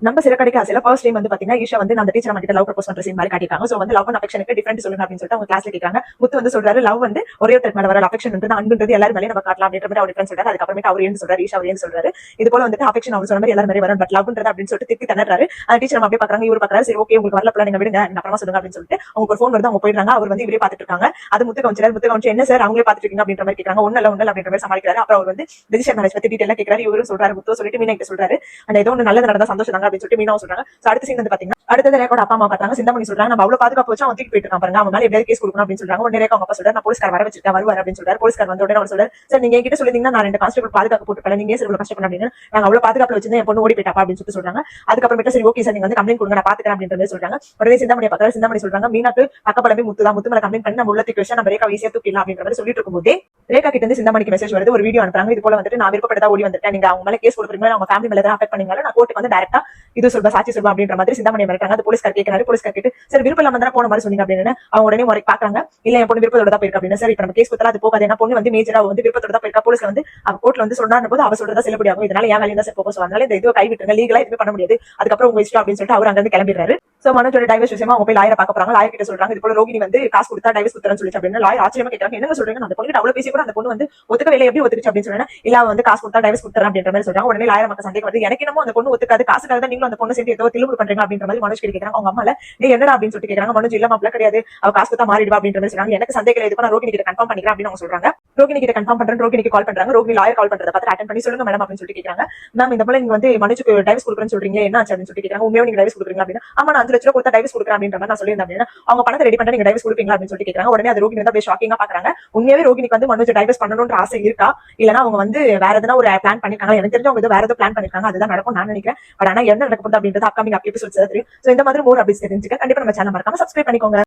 நம்ம சிறக்கடிக்க ஆசையில first time வந்து பாத்தீங்கன்னா ஈஷா வந்து அந்த டீச்சர் கிட்ட லவ் ப்ரப்போஸ் பண்ற சீன் மாதிரி காட்டிருக்காங்க. சோ வந்து லவ் அண்ட் அஃபெக்ஷனுக்கு டிஃபரண்ட் சொல்லுங்க அப்படின்னு சொல்லிட்டு அவங்க கிளாஸ்ல கேட்கறாங்க. முத்து வந்து சொல்றாரு லவ் வந்து ஒரே ஒருத்தர் மேல வர அஃபெக்ஷன் வந்து அன்புன்றது எல்லாரும் மேலே நம்ம காட்டலாம் அப்படின்ற மாதிரி அவர் டிஃபரண்ட் சொல்றாரு. அதுக்கப்புறமேட்டு அவர் என்ன சொல்றாரு, ஈஷா அவர் என்ன சொல்றாரு, இது போல வந்துட்டு அஃபெக்ஷன் அவர் சொன்ன மாதிரி எல்லாரும் மேலே வரும், பட் லவ்ன்றது அப்படின்னு சொல்லிட்டு திருப்பி தள்ளுறாரு. அந்த டீச்சர் அப்படியே பாக்குறாங்க, இவர் பாக்குறாரு. சரி ஓகே உங்களுக்கு வரல நீங்க விடுங்க, நீங்க அப்புறமா சொல்லுங்க அப்படின்னு சொல்லிட்டு அவங்க ஒரு ஃபோன் வருது, அவங்க போயிடுறாங்க. அவர் வந்து இவரே பாத்துட்டு இருக்காங்க. அது முத்து கவனிச்சு என்ன சார் அவங்களே பாத்துட்டு இருக்கீங்க அப்படின்ற மாதிரி கேட்கறாங்க. ஒண்ணு இல்ல அப்படின்ற மாதிரி சமாளிக்கிறாரு. அப்புறம் அவர் வந்து ரெஜிஸ்டர் மேரேஜ் பத்தி டீடைலா கேட்கறாரு. இவரும் சொல்றாரு, முத்து சொல்லிட்டு மீனா கிட்ட சொல்றாரு, அந்த ஏதோ ஒன்று நல்லது நடந்தா சந்தோஷம் தாங்க அப்படின்னு சொல்லிட்டு மீனாவும் சொல்றாங்க. அடுத்த சீன் வந்து பாத்தீங்கன்னா அடுத்தது ரேகோட அப்பா அம்மா பாத்தாங்க. சிந்தாமணி சொல்றாங்க நம்ம அவ்வளவு பாதுகாப்பு வச்சு அவன் தூக்கி போயிட்டு இருக்கான் பாருங்க, அவன் மேல எப்படியாவது கேஸ் கொடுக்கணும் அப்படின்னு சொல்றாங்க. உடனே ரேகா அவங்க அப்பா சொல்றாரு நான் போலீஸ்கார் வர வச்சிருக்கேன் வருவார் அப்படின்னு சொல்றாரு. போலீஸ்கார் வந்த உடனே அவர் சொல்றாரு, சார் நீங்க என்கிட்ட சொல்லிருந்தீங்கன்னா நான் 2 கான்ஸ்டபிள் பாதுகாப்பு போட்டுப்பேன், நீங்க ஏன் சார் இவ்வளவு கஷ்டப்பட அப்படின்னு, நாங்க அவ்வளவு பாதுகாப்பு வச்சிருந்தேன், என் பொண்ணு ஓடி போயிட்டா அப்படின்னு சொல்லிட்டு சொல்றாங்க. அதுக்கப்புறமேட்டு சரி ஓகே சார் நீங்க வந்து கம்ப்ளைண்ட் கொடுங்க நான் பாத்துக்கிறேன் அப்படின்ற மாதிரி சொல்றாங்க. உடனே சிந்தாமணியை பாக்குறாரு. சிந்தாமணி சொல்றாங்க மீனாக்கு பக்கப்படமே முத்து மேல கம்ப்ளைண்ட் பண்ணி நம்ம உள்ள தூக்கி வச்சு நம்ம ரேகா ஈஸியா தூக்கிடலாம் அப்படின்ற மாதிரி சொல்லிட்டு இருக்கும்போதே ரேகா கிட்ட இருந்து சிந்தாமணிக்கு மெசேஜ் வருது, ஒரு வீடியோ அனுப்புறாங்க. இது போல வந்துட்டு நான் விருப்பப்பட்டதா ஓடி வந்துட்டேன், நீங்க அவங்க மேல கேஸ் கொடுக்குறீங்களா, அவங்க ஃபேமிலி மேல அஃபெக்ட் பண்ணீங்களா, நான் கோர்ட்டுக்கு வந்து டைரக்டா இது சொல்றேன் சாட்சி சொல்றேன் அப்படின்ற மாதிரி சிந்தாமணி மிரட்டுறாங்க. அது போலீஸ்கார் கேட்கிறாரு. போலீஸ்கார் கேட்டு சரி விருப்பம் இல்லாம தான் போன மாதிரி சொன்னீங்க அப்படின்னு அவங்க உடனே முறை பாக்குறாங்க. இல்ல என் பொண்ணு விருப்பத்தோட தான் போயிருக்கா அப்படின்னு. சரி இப்ப நம்ம கேஸ் கொடுத்தா அது போகாது, ஏன்னா பொண்ணு வந்து மேஜரா வந்து விருப்பத்தோட தான் போயிருக்கா. போலீஸ்ல வந்து அவ கோர்ட்ல வந்து சொன்னார் போது அவ சொல்றதா செல்லுபடியாகும், இதனால ஏன் வேலையை தான் போகும், அதனால இந்த இதுவை கைவிட்டுருங்க, லீகலா எதுவுமே பண்ண முடியாது, அதுக்கப்புறம் உங்க இஷ்டம் அப்படின்னு சொல்லிட்டு அவர் அங்க இருந்து கிளம்பிடுறாரு. சோ மனோஜோட டைவர்ஸ் விஷயமா அவங்க போய் லாயரை பார்க்க போறாங்க. லாயர் கிட்ட சொல்றாங்க இது போல ரோகிணி வந்து காசு கொடுத்தா டைவர்ஸ் கொடுத்துறேன்னு சொல்லிச்சு அப்படின்னு. லாயர் ஆச்சரியமா கேட்கறாங்க, என்ன சொல்றீங்க, அந்த பொண்ணு அவ்வளவு பேசி கூட அந்த பொண்ணு வந்து ஒத்துக்க வேலை எப்படி ஒத்துக்குச்சு அப்படின்னு சொன்னா, இல்ல வந்து காசு கொடுத்தா டைவர்ஸ் கொடுத்துறேன் அப்படின்ற மாதிரி சொல்றாங்க. உடனே லாயர் மக்கள் சந்தேகம் வருது, எனக்கு என்னமோ அந்த பொண்ணு ஒத்துக்காது, காசுக்காக தான் நீங்களும் அந்த பொண்ணு சேர்ந்து ஏதோ திலுமுடு பண்றீங்க அப்படின்ற மாதிரி மனோஜ் கேட்கறாங்க. அவங்க அம்மால நீ என்னடா அப்படின்னு சொல்லிட்டு கேட்கறாங்க. மனோஜ் இல்ல மாப்பிள்ள கிடையாது, அவ காசு கொடுத்தா மாறிடுவா அப்படின்ற மாதிரி சொல்றாங்க. எனக்கு சந்தேகம் எதுக்கு நான் ரோகிணி கிட்ட கன்ஃபார்ம் பண்ணிக்கிறேன் அப்படின்னு அவங்க சொல்றாங்க. ரோகிணி கிட்ட கன்ஃபார்ம் பண்றேன், ரோகிணிக்கு கால் பண்றாங்க. ரோகிணி லாயர் கால் பண்றத பார்த்து அட்டெண்ட் பண்ணி சொல்லுங்க மேடம் அப்படின்னு சொல்லிட்டு கேட்கறாங்க. மேம் இந்த போல நீங்க வந்து மனோஜுக்கு டைவர்ஸ் கொடுக்குறேன்னு சொல்றீங்க, என்ன ஆச்சு அப்படின்னு சொல்லிட்டு கேட்கறாங்க. உண்மையா நீங்க டைவர்ஸ் கொடுக்குறீங்க அப்படின்னா, ஆமா நான் 5 லட்சம் ரூபாய் கொடுத்தா டைவர்ஸ் கொடுக்குறேன் அப்படின்ற மாதிரி நான் சொல்லியிருந்தேன் அப்படின்னா, அவங்க பணத்தை ரெடி பண்ண நீங்க டைவர்ஸ் கொடுப்பீங்களா அப்படின்னு சொல்லிட்டு கேட்கறாங்க. உடனே அது ரோகிணி வந்து அப்படியே ஷாக்கிங்கா பாக்குறாங்க. உண்மையாவே ரோகிணிக்கு வந்து மனோஜ் டைவர்ஸ் பண்ணணும்ன்ற ஆசை இருக்கா, இல்லனா அவங்க வந்து வேற எதனா ஒரு பிளான் பண்ணிருக்காங்க, எனக்கு தெரிஞ்சு அவங்க வேற ஏதோ பிளான் பண்ணிருக்காங்க, அதுதான் நடக்கும் நான் நினைக்கிறேன். பட் ஆனா என்ன நடக்க போகுது அப்படின்றது அப்கமிங் எபிசோட்ஸ் தெரியும். சோ இந்த மாதிரி மோர் அப்டேட்ஸ் தெரிஞ்சுக்க கண்டிப்பா நம்ம சேனல் மறக்காம சப்ஸ்கிரைப் பண்ணிக்கோங்க.